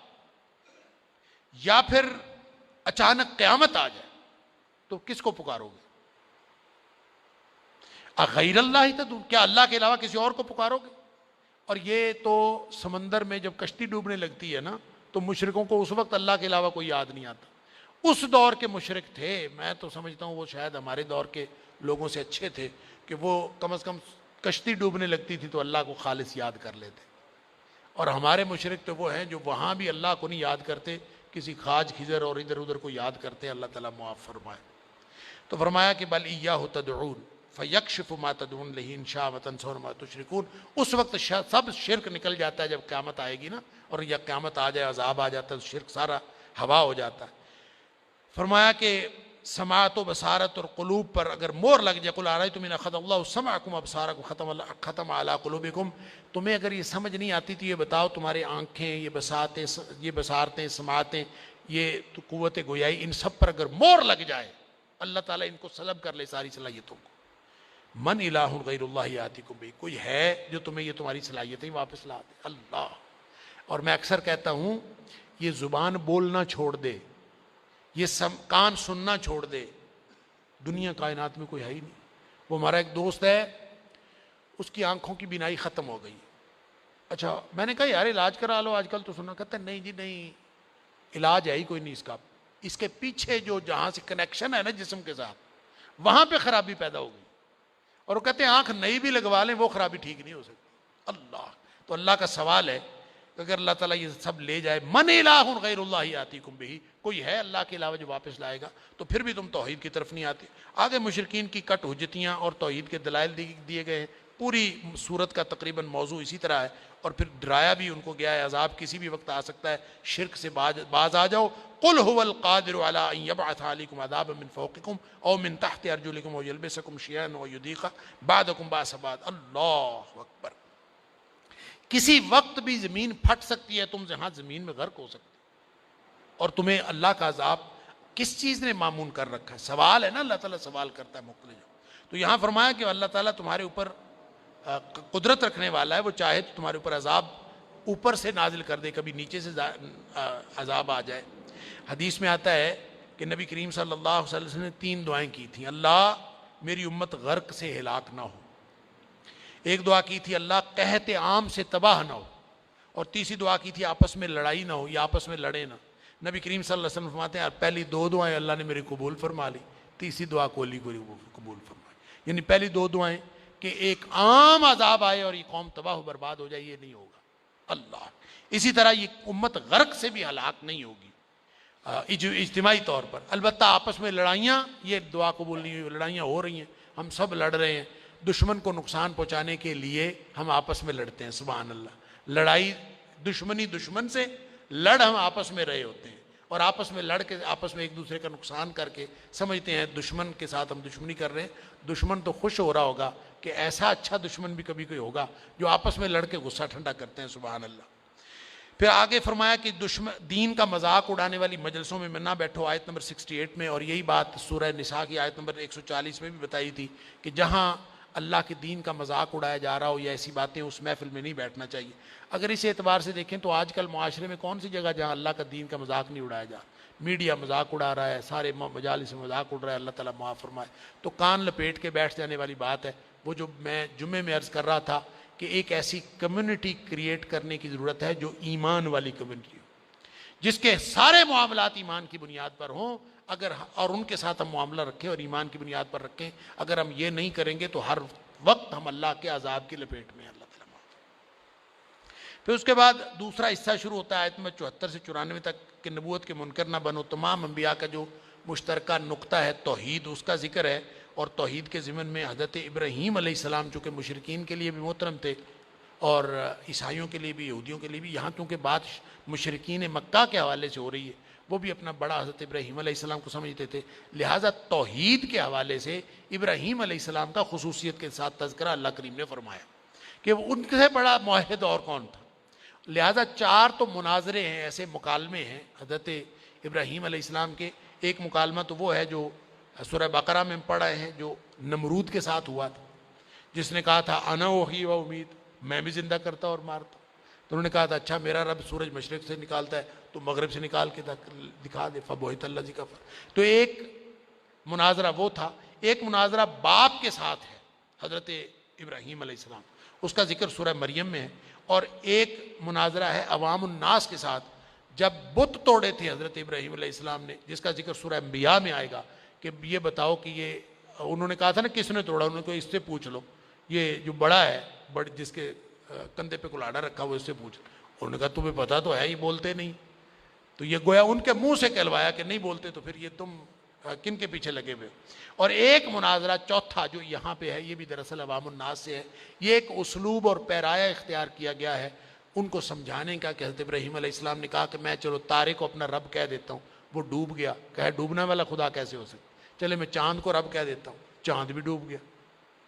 Speaker 3: یا پھر اچانک قیامت آ جائے تو کس کو پکارو گے؟ اغیر اللہ تدعون، کیا اللہ کے علاوہ کسی اور کو پکارو گے؟ اور یہ تو سمندر میں جب کشتی ڈوبنے لگتی ہے نا تو مشرکوں کو اس وقت اللہ کے علاوہ کوئی یاد نہیں آتا۔ اس دور کے مشرک تھے، میں تو سمجھتا ہوں وہ شاید ہمارے دور کے لوگوں سے اچھے تھے کہ وہ کم از کم کشتی ڈوبنے لگتی تھی تو اللہ کو خالص یاد کر لیتے، اور ہمارے مشرک تو وہ ہیں جو وہاں بھی اللہ کو نہیں یاد کرتے، کسی خاج خضر اور ادھر ادھر کو یاد کرتے ہیں، اللہ تعالیٰ معاف فرمائے۔ تو فرمایا کہ بل ایاہ تدعون فیکشف ما تدعون الیہ ان شاء وتنسون ما تشرکون، اس وقت سب شرک نکل جاتا ہے جب قیامت آئے گی نا، اور یا قیامت آ جائے عذاب آ جاتا ہے تو شرک سارا ہوا ہو جاتا ہے۔ فرمایا کہ سماعت و بصارت اور قلوب پر اگر مور لگ جائے، قل ارأیتم ان اخذ اللہ سمعکم ابصارکم ختم علی قلوبکم، تمہیں اگر یہ سمجھ نہیں آتی تو یہ بتاؤ تمہارے آنکھیں، یہ بصارتیں، سماعتیں، یہ تو قوت گویائی، ان سب پر اگر مور لگ جائے، اللہ تعالیٰ ان کو سلب کر لے ساری صلاحیتوں کو، من الہ غیر اللہ یاتیکم بہ، کوئی ہے جو تمہیں یہ تمہاری صلاحیتیں واپس لا دے؟ اللہ۔ اور میں اکثر کہتا ہوں یہ زبان بولنا چھوڑ دے، یہ کان سننا چھوڑ دے، دنیا کائنات میں کوئی ہے ہی نہیں۔ وہ ہمارا ایک دوست ہے، اس کی آنکھوں کی بینائی ختم ہو گئی، اچھا میں نے کہا یار علاج کرا لو آج کل تو سننا، کہتا ہے نہیں جی نہیں، علاج ہے ہی کوئی نہیں اس کا، اس کے پیچھے جو جہاں سے کنیکشن ہے نا جسم کے ساتھ وہاں پہ خرابی پیدا ہو گئی، اور وہ کہتے ہیں آنکھ نئی بھی لگوا لیں وہ خرابی ٹھیک نہیں ہو سکتی۔ اللہ، تو اللہ کا سوال ہے کہ اگر اللہ تعالیٰ یہ سب لے جائے، من الہ غیر اللہ یاتیکم بہ، کوئی ہے اللہ کے علاوہ جو واپس لائے گا، تو پھر بھی تم توحید کی طرف نہیں آتے۔ آگے مشرکین کی کٹ حجتیاں اور توحید کے دلائل دیے گئے ہیں، پوری صورت کا تقریباً موضوع اسی طرح ہے، اور پھر ڈرایا بھی ان کو گیا ہے عذاب کسی بھی وقت آ سکتا ہے، شرک سے باز آ جاؤ۔ قل هو القادر على ان يبعث عليكم عذابا من فوقكم او من تحت ارجلكم ويلبسكم شيئا ويذيق بعضكم باس بعض، اللہ اکبر۔ کسی وقت بھی زمین پھٹ سکتی ہے، تم جہاں زمین میں غرق ہو سکتے، اور تمہیں اللہ کا عذاب کس چیز نے معمون کر رکھا ہے؟ سوال ہے نا، اللہ تعالیٰ سوال کرتا ہے مختلف۔ تو یہاں فرمایا کہ اللہ تعالیٰ تمہارے اوپر قدرت رکھنے والا ہے، وہ چاہے تو تمہارے اوپر عذاب اوپر سے نازل کر دے، کبھی نیچے سے عذاب آ جائے۔ حدیث میں آتا ہے کہ نبی کریم صلی اللہ علیہ وسلم نے 3 دعائیں کی تھیں، اللہ میری امت غرق سے ہلاک نہ ہو، ایک دعا کی تھی اللہ قحط عام سے تباہ نہ ہو، اور تیسری دعا کی تھی آپس میں لڑائی نہ ہو یا آپس میں لڑے نہ۔ نبی کریم صلی اللہ علیہ وسلم فرماتے ہیں پہلی 2 دعائیں اللہ نے میری قبول فرما لی، تیسری دعا کو علی کو قبول فرمائی۔ یعنی پہلی 2 دعائیں کہ ایک عام عذاب آئے اور یہ قوم تباہ و برباد ہو جائے، یہ نہیں ہوگا اللہ۔ اسی طرح یہ امت غرق سے بھی ہلاک نہیں ہوگی اجتماعی طور پر، البتہ آپس میں لڑائیاں، یہ دعا قبول نہیں ہوئی، لڑائیاں ہو رہی ہیں، ہم سب لڑ رہے ہیں، دشمن کو نقصان پہنچانے کے لیے ہم آپس میں لڑتے ہیں، سبحان اللہ۔ لڑائی دشمنی دشمن سے، لڑ ہم آپس میں رہے ہوتے ہیں، اور آپس میں لڑ کے آپس میں ایک دوسرے کا نقصان کر کے سمجھتے ہیں دشمن کے ساتھ ہم دشمنی کر رہے ہیں۔ دشمن تو خوش ہو رہا ہوگا کہ ایسا اچھا دشمن بھی کبھی کوئی ہوگا جو آپس میں لڑ کے غصہ ٹھنڈا کرتے ہیں، سبحان اللہ۔ پھر آگے فرمایا کہ دین کا مذاق اڑانے والی مجلسوں میں نہ بیٹھو، آیت نمبر 68 میں، اور یہی بات سورہ نساء کی آیت نمبر 140 میں بھی بتائی تھی کہ جہاں اللہ کے دین کا مذاق اڑایا جا رہا ہو یا ایسی باتیں، اس محفل میں نہیں بیٹھنا چاہیے۔ اگر اس اعتبار سے دیکھیں تو آج کل معاشرے میں کون سی جگہ جہاں اللہ کا دین کا مذاق نہیں اڑایا جا رہا؟ میڈیا مذاق اڑا رہا ہے، سارے مجالس میں مذاق اڑ رہا ہے، اللہ تعالیٰ معاف فرمائے۔ تو کان لپیٹ کے بیٹھ جانے والی بات ہے۔ وہ جو میں جمعے میں عرض کر رہا تھا کہ ایک ایسی کمیونٹی کریٹ کرنے کی ضرورت ہے جو ایمان والی کمیونٹی ہو، جس کے سارے معاملات ایمان کی بنیاد پر ہوں، اگر اور ان کے ساتھ ہم معاملہ رکھیں اور ایمان کی بنیاد پر رکھیں۔ اگر ہم یہ نہیں کریں گے تو ہر وقت ہم اللہ کے عذاب کی لپیٹ میں ہیں۔ اللہ تعالیٰ معاف۔ پھر اس کے بعد دوسرا حصہ شروع ہوتا ہے آیت میں 74 سے 94 تک کہ نبوت کے منکر نہ بنو۔ تمام انبیاء کا جو مشترکہ نقطہ ہے توحید، اس کا ذکر ہے، اور توحید کے ضمن میں حضرت ابراہیم علیہ السلام چونکہ مشرکین کے لیے بھی محترم تھے اور عیسائیوں کے لیے بھی، یہودیوں کے لیے بھی، یہاں کیونکہ بات مشرکین مکہ کے حوالے سے ہو رہی ہے، وہ بھی اپنا بڑا حضرت ابراہیم علیہ السلام کو سمجھتے تھے، لہٰذا توحید کے حوالے سے ابراہیم علیہ السلام کا خصوصیت کے ساتھ تذکرہ اللہ کریم نے فرمایا کہ وہ ان سے بڑا موحد اور کون تھا۔ لہٰذا 4 تو مناظرے ہیں، ایسے مکالمے ہیں حضرت ابراہیم علیہ السلام کے۔ ایک مکالمہ تو وہ ہے جو سورہ بقرہ میں پڑھے ہیں، جو نمرود کے ساتھ ہوا تھا، جس نے کہا تھا انا وحی و امید، میں بھی زندہ کرتا اور مارتا۔ تو انہوں نے کہا تھا اچھا میرا رب سورج مشرق سے نکالتا ہے تو مغرب سے نکال کے دکھا دے، فبہت الذی کفر۔ تو ایک مناظرہ وہ تھا۔ ایک مناظرہ باپ کے ساتھ ہے حضرت ابراہیم علیہ السلام، اس کا ذکر سورہ مریم میں ہے۔ اور ایک مناظرہ ہے عوام الناس کے ساتھ، جب بت توڑے تھے حضرت ابراہیم علیہ السلام نے، جس کا ذکر سورہ انبیاء میں آئے گا کہ یہ بتاؤ کہ یہ، انہوں نے کہا تھا نا کس نے توڑا، انہوں نے کہا اس سے پوچھ لو، یہ جو بڑا ہے جس کے کندھے پہ کلاڑا رکھا وہ اس سے پوچھ۔ انہوں نے کہا تمہیں پتا تو ہے یہ بولتے نہیں۔ تو یہ گویا ان کے منہ سے کہلوایا کہ نہیں بولتے، تو پھر یہ تم کن کے پیچھے لگے ہوئے۔ اور ایک مناظرہ چوتھا جو یہاں پہ ہے، یہ بھی دراصل عوام الناس سے ہے۔ یہ ایک اسلوب اور پیرایا اختیار کیا گیا ہے ان کو سمجھانے کا کہ حضرت ابراہیم علیہ السلام نے کہا کہ میں چلو تارے کو اپنا رب کہہ دیتا ہوں، وہ ڈوب گیا، کہے ڈوبنے والا خدا کیسے ہو سکتا؟ چلے میں چاند کو رب کہہ دیتا ہوں، چاند بھی ڈوب گیا،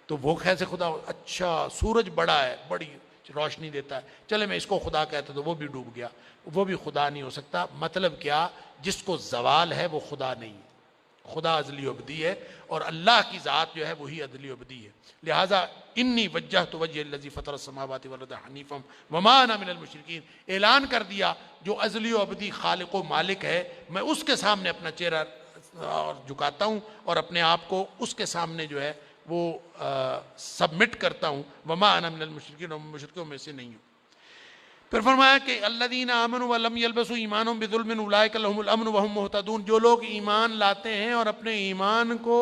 Speaker 3: تو وہ کیسے خدا ہو؟ اچھا سورج بڑا ہے، بڑی روشنی دیتا ہے، چلے میں اس کو خدا کہتا تو وہ بھی ڈوب گیا، وہ بھی خدا نہیں ہو سکتا۔ مطلب کیا؟ جس کو زوال ہے وہ خدا نہیں ہے، خدا ازلی ابدی ہے، اور اللہ کی ذات جو ہے وہی ازلی ابدی ہے۔ لہٰذا انی وجہت وجہی الذی فطر السماوات والارض حنیفا وما انا من المشرکین، اعلان کر دیا جو ازلی و ابدی خالق و مالک ہے، میں اس کے سامنے اپنا چہرہ جھکاتا ہوں اور اپنے آپ کو اس کے سامنے جو ہے وہ سبمٹ کرتا ہوں، وما انا من المشرکین، اور مشرکوں میں سے نہیں ہوں۔ پھر فرمایا کہ الذین آمنوا ولم یلبسوا ایمانہم بظلم اولئک لہم الامن وہم مہتدون، جو لوگ ایمان لاتے ہیں اور اپنے ایمان کو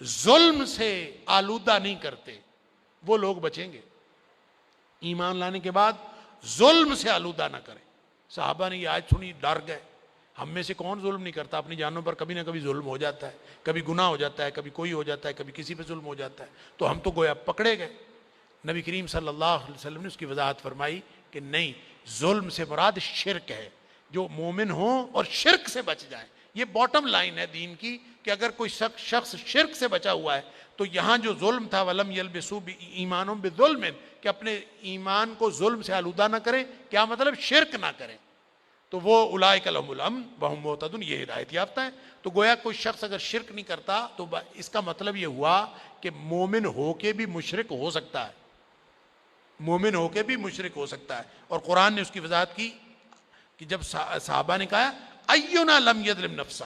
Speaker 3: ظلم سے آلودہ نہیں کرتے وہ لوگ بچیں گے۔ ایمان لانے کے بعد ظلم سے آلودہ نہ کریں۔ صحابہ نے یہ آیت سنی، ڈر گئے۔ ہم میں سے کون ظلم نہیں کرتا؟ اپنی جانوں پر کبھی نہ کبھی ظلم ہو جاتا ہے، کبھی گناہ ہو جاتا ہے، کبھی کوئی ہو جاتا ہے، کبھی کسی پہ ظلم ہو جاتا ہے، تو ہم تو گویا پکڑے گئے۔ نبی کریم صلی اللہ علیہ وسلم نے اس کی وضاحت فرمائی کہ نہیں، ظلم سے مراد شرک ہے، جو مومن ہوں اور شرک سے بچ جائیں۔ یہ باٹم لائن ہے دین کی کہ اگر کوئی شخص شرک سے بچا ہوا ہے تو یہاں جو ظلم تھا وَلَمْ يَلْبِسُوا ایمانہم بِظُلْمٍ، کہ اپنے ایمان کو ظلم سے آلودہ نہ کریں، کیا مطلب؟ شرک نہ کریں، تو وہ اولئک لہم الامن وہم مہتدون، یہ ہدایت یافتہ ہیں۔ تو گویا کوئی شخص اگر شرک نہیں کرتا تو اس کا مطلب یہ ہوا کہ مومن ہو کے بھی مشرک ہو سکتا ہے، مومن ہو کے بھی مشرک ہو سکتا ہے۔ اور قرآن نے اس کی وضاحت کی کہ جب صحابہ نے کہا اینا لم یظلم نفسہ،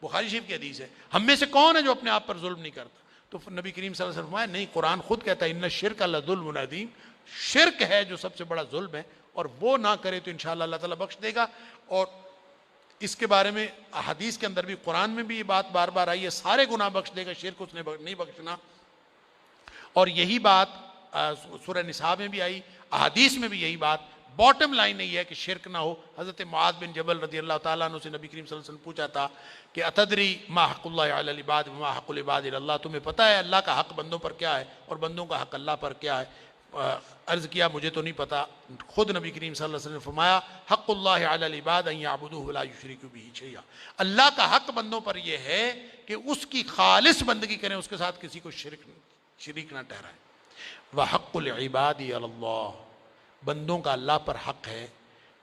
Speaker 3: بخاری شریف کی حدیث ہے، ہم میں سے کون ہے جو اپنے آپ پر ظلم نہیں کرتا؟ تو نبی کریم صلی اللہ علیہ وسلم فرمایا نہیں، قرآن خود کہتا ہے ان الشرک لظلم عظیم، شرک ہے جو سب سے بڑا ظلم ہے، اور وہ نہ کرے تو انشاءاللہ اللہ تعالیٰ بخش دے گا۔ اور اس کے بارے میں حدیث کے اندر بھی، قرآن میں بھی یہ بات بار بار آئی ہے، سارے گناہ بخش دے گا، شرک اس نے نہیں بخشنا۔ اور یہی بات سورہ نساء میں بھی آئی، احادیث میں بھی یہی بات۔ باٹم لائن یہ ہے کہ شرک نہ ہو۔ حضرت معاذ بن جبل رضی اللہ تعالیٰ عنہ سے نبی کریم صلی اللہ علیہ وسلم پوچھا تھا کہ اتدری ما حق اللہ علی العباد وما حق العباد علی اللہ، تمہیں پتہ ہے اللہ کا حق بندوں پر کیا ہے اور بندوں کا حق اللہ پر کیا ہے؟ عرض کیا مجھے تو نہیں پتا۔ خود نبی کریم صلی اللہ علیہ وسلم نے فرمایا حق اللہ علی العباد ان یعبدوہ ولا یشرکوا بہ شیئا، اللہ کا حق بندوں پر یہ ہے کہ اس کی خالص بندگی کریں، اس کے ساتھ کسی کو شریک نہ ٹھہرائیں۔ وحق العباد علی اللہ، بندوں کا اللہ پر حق ہے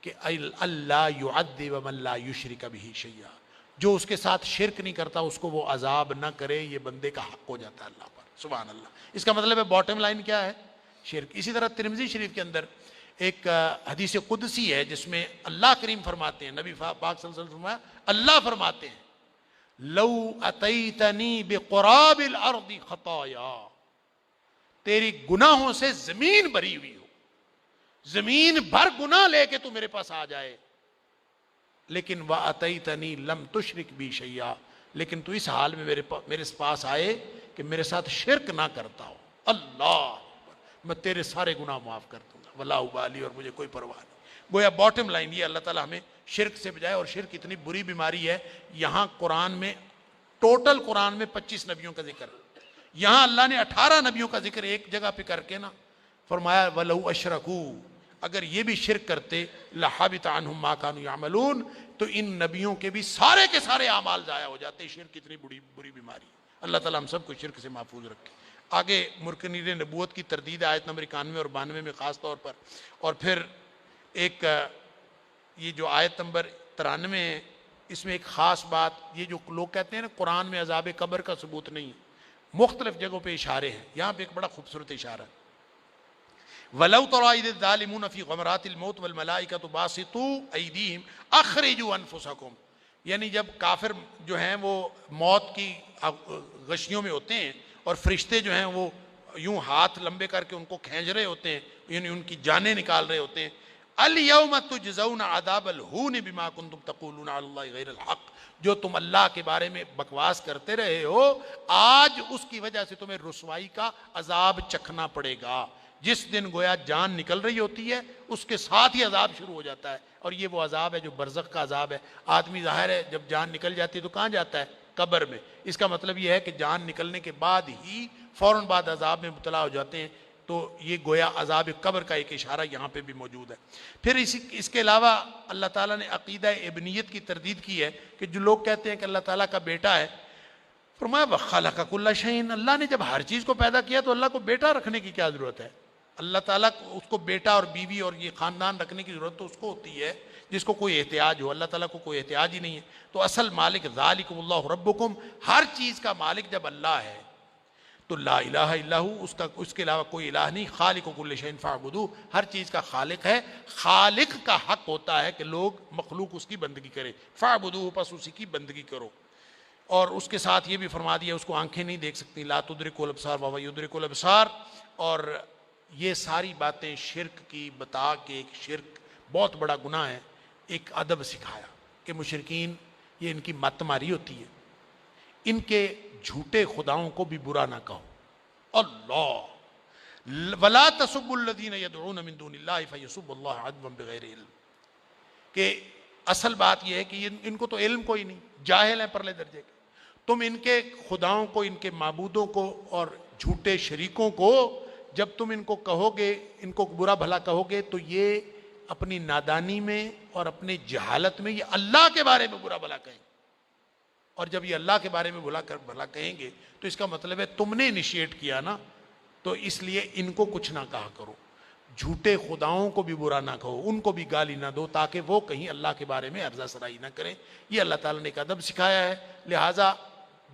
Speaker 3: کہ اللہ یعذب من لا یشرک بہ شیئا، جو اس کے ساتھ شرک نہیں کرتا اس کو وہ عذاب نہ کرے، یہ بندے کا حق ہو جاتا ہے اللہ پر۔ سبحان اللہ. اس کا مطلب ہے باٹم لائن کیا ہے؟ شرک. اسی طرح ترمذی شریف کے اندر ایک حدیث قدسی ہے جس میں اللہ کریم فرماتے ہیں, نبی پاک صلی اللہ علیہ وسلم فرمایا, اللہ فرماتے ہیں لو اتیتنی بقراب الارض خطایا, تیری گناہوں سے زمین بھری ہوئی ہو, زمین بھر گناہ لے کے تو میرے پاس آ جائے, لیکن وَأَتَيْتَنِي لَمْ تُشْرِكْ بِي شَيْئًا, لیکن تو اس حال میں میرے پاس آئے کہ میرے ساتھ شرک نہ کرتا ہو. اللہ, میں تیرے سارے گناہ معاف کر دوں گا, ولا ابالی, اور مجھے کوئی پرواہ نہیں. گویا باٹم لائن یہ اللہ تعالیٰ ہمیں شرک سے بجائے, اور شرک اتنی بری بیماری ہے. یہاں قرآن میں ٹوٹل قرآن میں 25 نبیوں کا ذکر, یہاں اللہ نے 18 نبیوں کا ذکر ایک جگہ پہ کر کے نا فرمایا وَلَوْ أَشْرَكُوا, اگر یہ بھی شرک کرتے لَحَبِطَ عَنْهُمْ مَا كَانُوا يَعْمَلُونَ, تو ان نبیوں کے بھی سارے کے سارے اعمال ضائع ہو جاتے. شرک اتنی بری بیماری. اللہ تعالیٰ ہم سب کو شرک سے محفوظ رکھے. آگے مرکنین نبوت کی تردید آیت نمبر 91 اور 92 میں خاص طور پر, اور پھر ایک یہ جو آیت نمبر 93 ہے, اس میں ایک خاص بات, یہ جو لوگ کہتے ہیں نا قرآن میں عذاب قبر کا ثبوت نہیں ہے, مختلف جگہوں پہ اشارے ہیں. یہاں پہ ایک بڑا خوبصورت اشارہ ہے, وَلَوْ تَرَىٰ إِذِ الظَّالِمُونَ فِي غَمَرَاتِ الْمَوْتِ وَالْمَلَائِكَةُ بَاسِطُو أَيْدِيهِمْ أَخْرِجُوا أَنفُسَكُمْ, یعنی جب کافر جو ہیں وہ موت کی غشیوں میں ہوتے ہیں اور فرشتے جو ہیں وہ یوں ہاتھ لمبے کر کے ان کو کھینچ رہے ہوتے ہیں, یعنی ان کی جانیں نکال رہے ہوتے ہیں, الْيَوْمَ تُجْزَوْنَ عَذَابَ الْهُونِ بِمَا كُنتُمْ تَقُولُونَ عَلَى اللَّهِ غَيْرَ الْحَقِّ, جو تم اللہ کے بارے میں بکواس کرتے رہے ہو, آج اس کی وجہ سے تمہیں رسوائی کا عذاب چکھنا پڑے گا. جس دن گویا جان نکل رہی ہوتی ہے اس کے ساتھ ہی عذاب شروع ہو جاتا ہے, اور یہ وہ عذاب ہے جو برزخ کا عذاب ہے. آدمی ظاہر ہے جب جان نکل جاتی ہے تو کہاں جاتا ہے؟ قبر میں. اس کا مطلب یہ ہے کہ جان نکلنے کے بعد ہی فوراً بعد عذاب میں مبتلا ہو جاتے ہیں. تو یہ گویا عذاب قبر کا ایک اشارہ یہاں پہ بھی موجود ہے. پھر اس کے علاوہ اللہ تعالیٰ نے عقیدہ ابنیت کی تردید کی ہے کہ جو لوگ کہتے ہیں کہ اللہ تعالیٰ کا بیٹا ہے, فرمایا وَخَلَقَ كُلَّ شَيْءٍ, اللہ نے جب ہر چیز کو پیدا کیا تو اللہ کو بیٹا رکھنے کی کیا ضرورت ہے؟ اللہ تعالیٰ اس کو بیٹا اور بیوی اور یہ خاندان رکھنے کی ضرورت تو اس کو ہوتی ہے جس کو کوئی احتیاج ہو. اللہ تعالیٰ کو کوئی احتیاج ہی نہیں ہے. تو اصل مالک ذالکم اللہ ربکم, ہر چیز کا مالک جب اللہ ہے تو لا الہ الا ہو, اس کے علاوہ کوئی الہ نہیں. خالق کل شیء فاعبدوہ, ہر چیز کا خالق ہے. خالق کا حق ہوتا ہے کہ لوگ مخلوق اس کی بندگی کرے. فاعبدوہ, پس اسی کی بندگی کرو. اور اس کے ساتھ یہ بھی فرما دیا اس کو آنکھیں نہیں دیکھ سکتی, لا تدرک الابصار وہو یدرک الابصار. اور یہ ساری باتیں شرک کی بتا کے ایک شرک بہت بڑا گناہ ہے. ایک ادب سکھایا کہ مشرکین یہ ان کی مت ماری ہوتی ہے, ان کے جھوٹے خداؤں کو بھی برا نہ کہو. اللہ ولا تسبوا الذین یدعون من دون اللہ فیسبوا اللہ عدوا بغیر علم, کہ اصل بات یہ ہے کہ ان کو تو علم کوئی نہیں, جاہل ہیں پرلے درجے کے. تم ان کے خداؤں کو, ان کے معبودوں کو اور جھوٹے شریکوں کو جب تم ان کو کہو گے, ان کو برا بھلا کہو گے, تو یہ اپنی نادانی میں اور اپنی جہالت میں یہ اللہ کے بارے میں برا بھلا کہیں. اور جب یہ اللہ کے بارے میں بھلا کہیں گے تو اس کا مطلب ہے تم نے انیشیٹ کیا نا, تو اس لیے ان کو کچھ نہ کہا کرو. جھوٹے خداؤں کو بھی برا نہ کہو, ان کو بھی گالی نہ دو, تاکہ وہ کہیں اللہ کے بارے میں عرضہ سرائی نہ کریں. یہ اللہ تعالیٰ نے ایک ادب سکھایا ہے. لہٰذا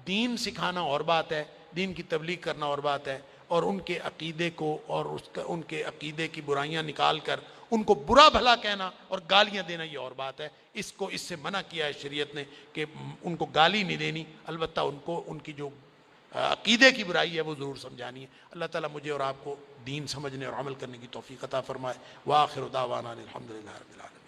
Speaker 3: دین سکھانا اور بات ہے, دین کی تبلیغ کرنا اور بات ہے, اور ان کے عقیدے کو اور ان کے عقیدے کی برائیاں نکال کر ان کو برا بھلا کہنا اور گالیاں دینا یہ اور بات ہے. اس سے منع کیا ہے شریعت نے کہ ان کو گالی نہیں دینی, البتہ ان کو ان کی جو عقیدے کی برائی ہے وہ ضرور سمجھانی ہے. اللہ تعالیٰ مجھے اور آپ کو دین سمجھنے اور عمل کرنے کی توفیق عطا فرمائے. وآخر دعوانا الحمدللہ رب العالمین.